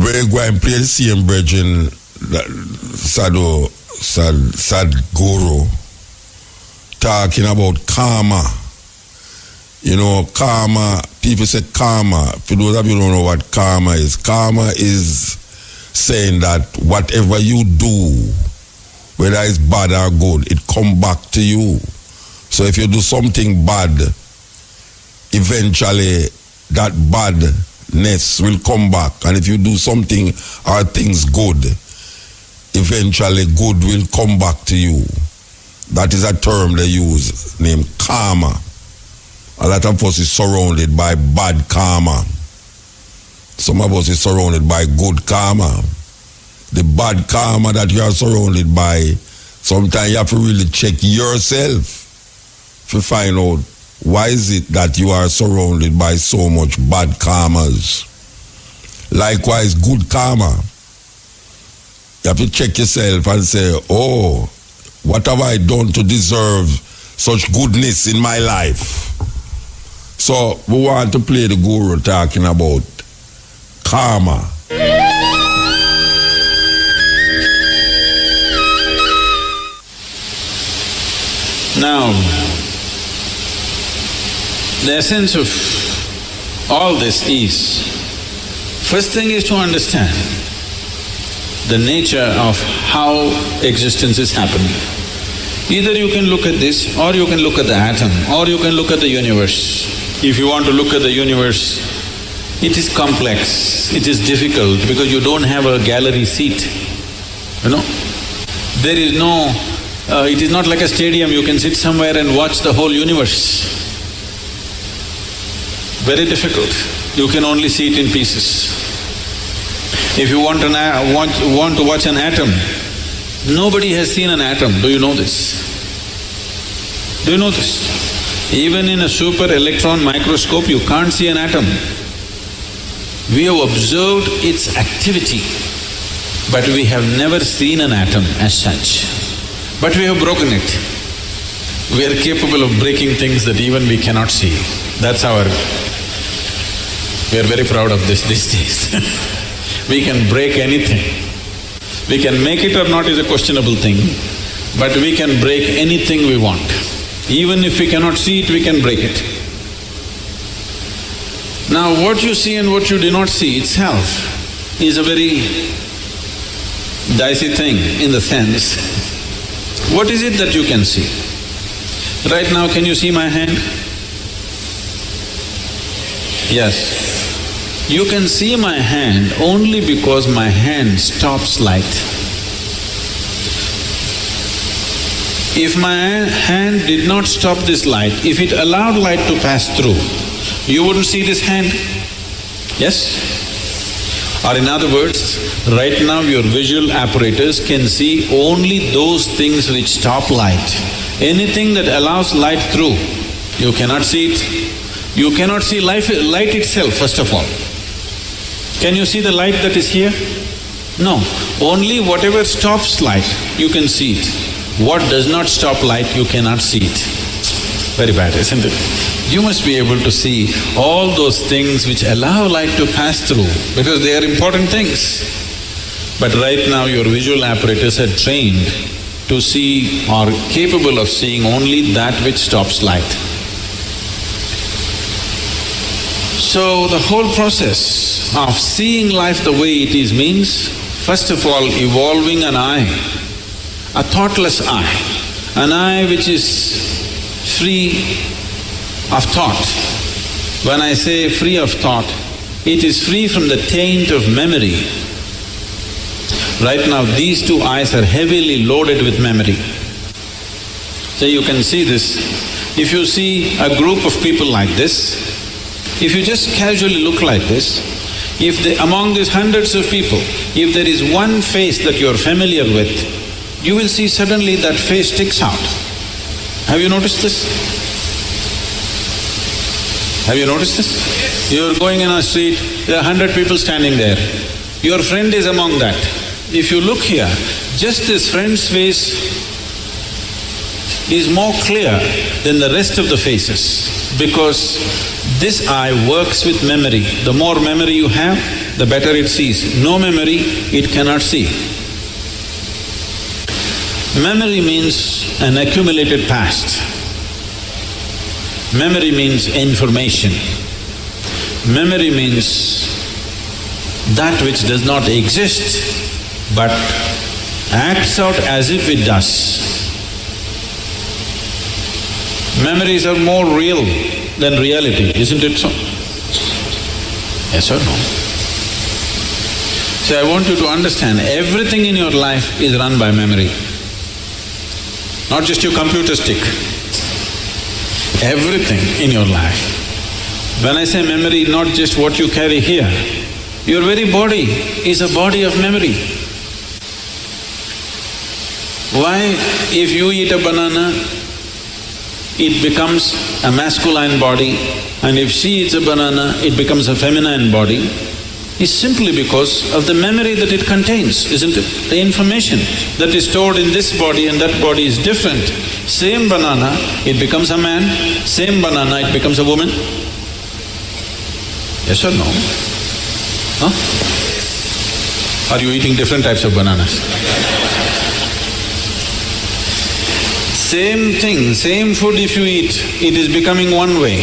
We're going to play the same brethren, Sadhguru, talking about karma. You know, karma, people say karma. For those of you who don't know what karma is saying that whatever you do, whether it's bad or good, it come back to you. So if you do something bad, eventually that badness will come back. And if you do something or things good, eventually good will come back to you. That is a term they use named karma. A lot of us is surrounded by bad karma. Some of us is surrounded by good karma. The bad karma that you are surrounded by, sometimes you have to really check yourself to find out why is it that you are surrounded by so much bad karmas. Likewise, good karma. You have to check yourself and say, oh, what have I done to deserve such goodness in my life? So we want to play the guru talking about karma. Now, the essence of all this is, first thing is to understand the nature of how existence is happening. Either you can look at this, or you can look at the atom, or you can look at the universe. If you want to look at the universe, it is complex, it is difficult because you don't have a gallery seat, you know. There is no… it is not like a stadium, you can sit somewhere and watch the whole universe. Very difficult, you can only see it in pieces. If you want to watch an atom, nobody has seen an atom, do you know this? Do you know this? Even in a super electron microscope, you can't see an atom. We have observed its activity, but we have never seen an atom as such. But we have broken it. We are capable of breaking things that even we cannot see. That's our… we are very proud of this these days. We can break anything. We can make it or not is a questionable thing, but we can break anything we want. Even if we cannot see it, we can break it. Now what you see and what you do not see itself is a very dicey thing in the sense, what is it that you can see? Right now, can you see my hand? Yes. You can see my hand only because my hand stops light. If my hand did not stop this light, if it allowed light to pass through, you wouldn't see this hand, yes? Or in other words, right now your visual apparatus can see only those things which stop light. Anything that allows light through, you cannot see it. You cannot see light itself, first of all. Can you see the light that is here? No. Only whatever stops light, you can see it. What does not stop light, you cannot see it. Very bad, isn't it? You must be able to see all those things which allow light to pass through because they are important things. But right now your visual apparatus are trained to see or capable of seeing only that which stops light. So the whole process of seeing life the way it is means, first of all, evolving an eye, a thoughtless eye, an eye which is free of thought. When I say free of thought, it is free from the taint of memory. Right now, these two eyes are heavily loaded with memory. So you can see this. If you see a group of people like this, if you just casually look like this, among these hundreds of people, if there is one face that you're familiar with, you will see suddenly that face sticks out. Have you noticed this? Have you noticed this? You're going in a street, there are 100 people standing there. Your friend is among that. If you look here, just this friend's face is more clear than the rest of the faces because this eye works with memory. The more memory you have, the better it sees. No memory, it cannot see. Memory means an accumulated past. Memory means information. Memory means that which does not exist but acts out as if it does. Memories are more real than reality, isn't it so? Yes or no? So I want you to understand, everything in your life is run by memory. Not just your computer stick, everything in your life. When I say memory, not just what you carry here, your very body is a body of memory. Why, if you eat a banana, it becomes a masculine body, and if she eats a banana, it becomes a feminine body, is simply because of the memory that it contains, isn't it? The information that is stored in this body and that body is different. Same banana, it becomes a man, same banana, it becomes a woman. Yes or no? Huh? Are you eating different types of bananas? Same thing, same food if you eat, it is becoming one way.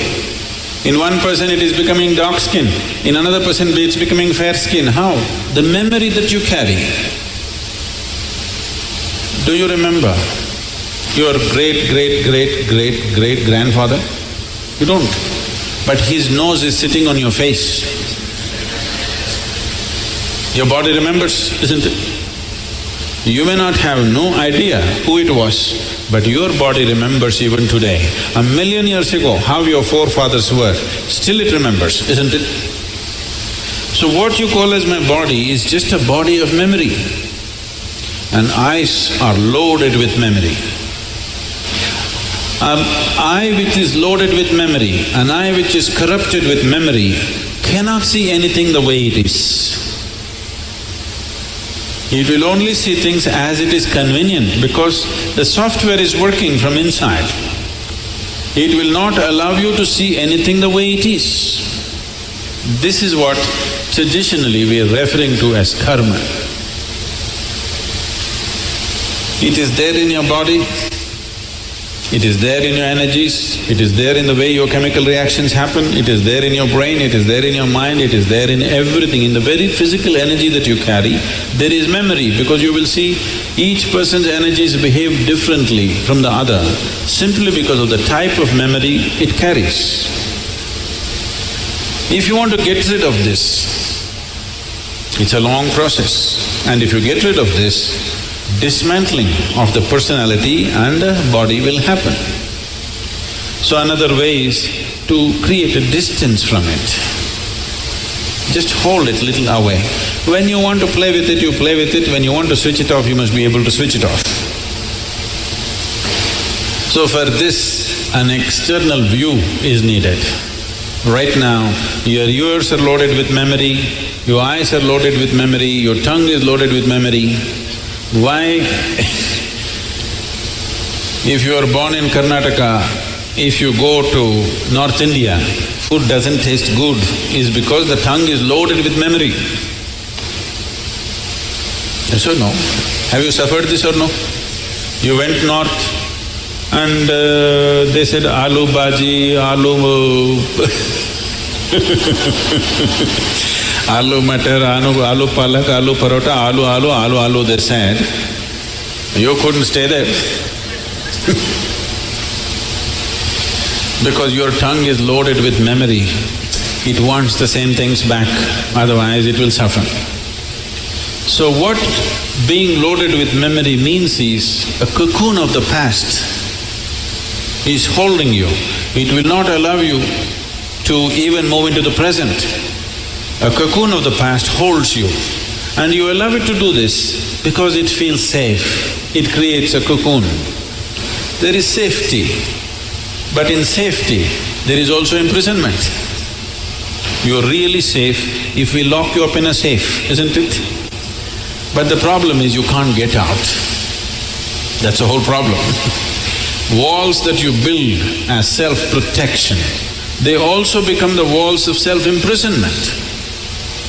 In one person it is becoming dark skin, in another person it's becoming fair skin. How? The memory that you carry. Do you remember your great-great-great-great-great-grandfather? You don't. But his nose is sitting on your face. Your body remembers, isn't it? You may not have no idea who it was, but your body remembers even today. 1,000,000 years ago, how your forefathers were, still it remembers, isn't it? So what you call as my body is just a body of memory. And eyes are loaded with memory. An eye which is loaded with memory, an eye which is corrupted with memory, cannot see anything the way it is. It will only see things as it is convenient because the software is working from inside. It will not allow you to see anything the way it is. This is what traditionally we are referring to as karma. It is there in your body, it is there in your energies, it is there in the way your chemical reactions happen, it is there in your brain, it is there in your mind, it is there in everything. In the very physical energy that you carry, there is memory, because you will see each person's energies behave differently from the other simply because of the type of memory it carries. If you want to get rid of this, it's a long process, and if you get rid of this, dismantling of the personality and the body will happen. So another way is to create a distance from it. Just hold it little away. When you want to play with it, you play with it. When you want to switch it off, you must be able to switch it off. So for this, an external view is needed. Right now, your ears are loaded with memory, your eyes are loaded with memory, your tongue is loaded with memory. Why? If you are born in Karnataka, if you go to North India, food doesn't taste good, is because the tongue is loaded with memory. Yes or no? Have you suffered this or no? You went north and they said aloo bhaji, aloo aloo matar, aloo palak, aloo parota, aloo, they said. You couldn't stay there because your tongue is loaded with memory. It wants the same things back, otherwise it will suffer. So what being loaded with memory means is a cocoon of the past is holding you. It will not allow you to even move into the present. A cocoon of the past holds you, and you allow it to do this because it feels safe. It creates a cocoon. There is safety, but in safety there is also imprisonment. You're really safe if we lock you up in a safe, isn't it? But the problem is you can't get out. That's the whole problem. Walls that you build as self-protection, they also become the walls of self-imprisonment.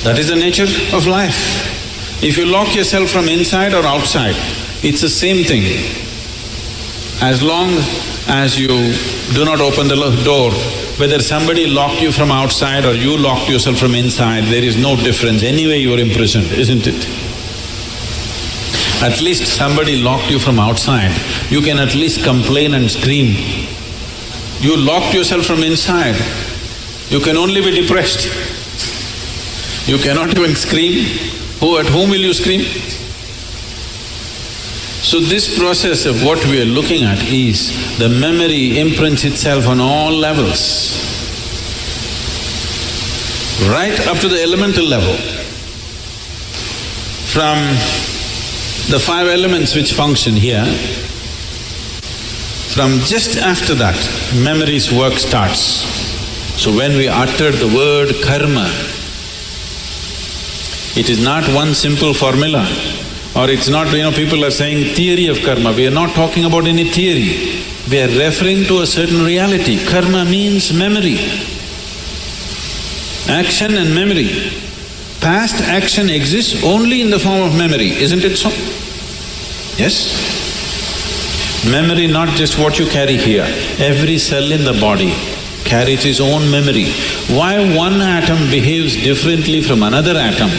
That is the nature of life. If you lock yourself from inside or outside, it's the same thing. As long as you do not open the door, whether somebody locked you from outside or you locked yourself from inside, there is no difference. Anyway, you are imprisoned, isn't it? At least somebody locked you from outside, you can at least complain and scream. You locked yourself from inside, you can only be depressed. You cannot even scream. At whom will you scream? So this process of what we are looking at is the memory imprints itself on all levels, right up to the elemental level. From the 5 elements which function here, from just after that, memory's work starts. So when we utter the word karma, it is not one simple formula, or it's not, people are saying theory of karma. We are not talking about any theory. We are referring to a certain reality. Karma means memory, action and memory. Past action exists only in the form of memory, isn't it so? Yes? Memory, not just what you carry here. Every cell in the body carries its own memory. Why one atom behaves differently from another atom?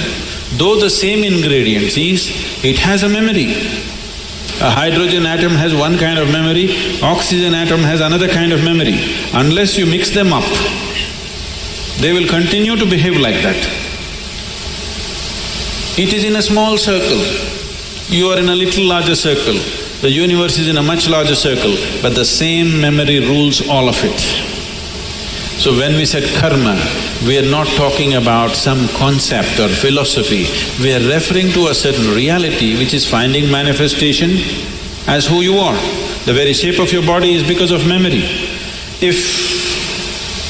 Though the same ingredients is, it has a memory. A hydrogen atom has one kind of memory, oxygen atom has another kind of memory. Unless you mix them up, they will continue to behave like that. It is in a small circle, you are in a little larger circle, the universe is in a much larger circle, but the same memory rules all of it. So when we said karma, we are not talking about some concept or philosophy, we are referring to a certain reality which is finding manifestation as who you are. The very shape of your body is because of memory. If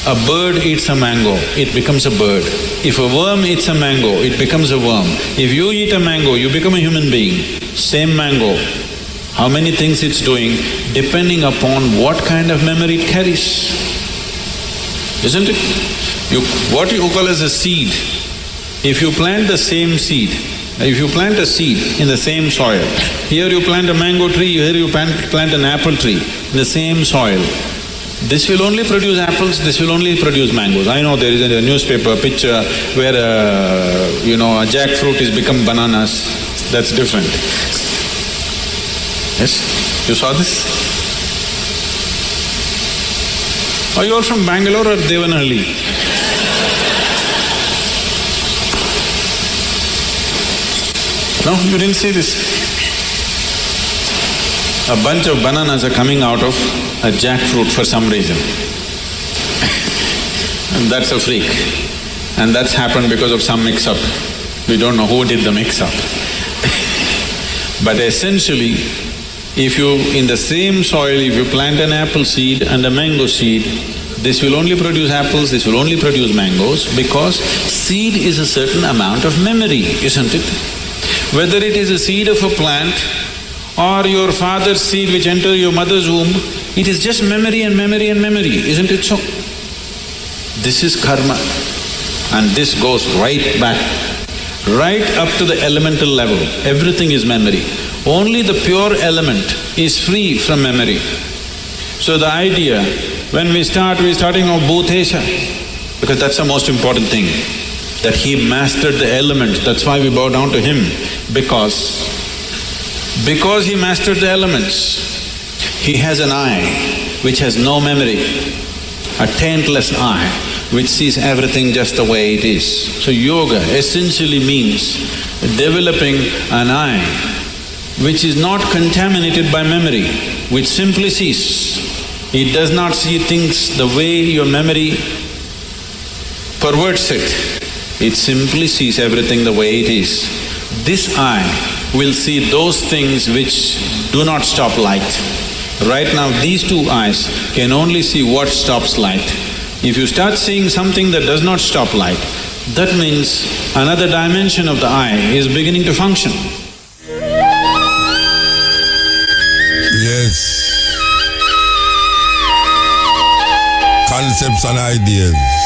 a bird eats a mango, it becomes a bird. If a worm eats a mango, it becomes a worm. If you eat a mango, you become a human being. Same mango, how many things it's doing, depending upon what kind of memory it carries. Isn't it? What you call as a seed, if you plant the same seed, if you plant a seed in the same soil, here you plant a mango tree, here you plant an apple tree in the same soil, this will only produce apples, this will only produce mangoes. I know there is a newspaper picture where a jackfruit is become bananas, that's different. Yes? You saw this? Are you all from Bangalore or Devanhalli? No, you didn't see this. A bunch of bananas are coming out of a jackfruit for some reason. And that's a freak. And that's happened because of some mix-up. We don't know who did the mix-up. But essentially, if you… in the same soil, if you plant an apple seed and a mango seed, this will only produce apples, this will only produce mangoes, because seed is a certain amount of memory, isn't it? Whether it is a seed of a plant or your father's seed which entered your mother's womb, it is just memory and memory and memory, isn't it so? This is karma, and this goes right back, right up to the elemental level. Everything is memory. Only the pure element is free from memory. So the idea, when we're starting off Bhutesha, because that's the most important thing, that he mastered the elements, that's why we bow down to him, because he mastered the elements, he has an eye which has no memory, a taintless eye which sees everything just the way it is. So yoga essentially means developing an eye which is not contaminated by memory, which simply sees. It does not see things the way your memory perverts it. It simply sees everything the way it is. This eye will see those things which do not stop light. Right now, these two eyes can only see what stops light. If you start seeing something that does not stop light, that means another dimension of the eye is beginning to function. Yes. Concepts and ideas.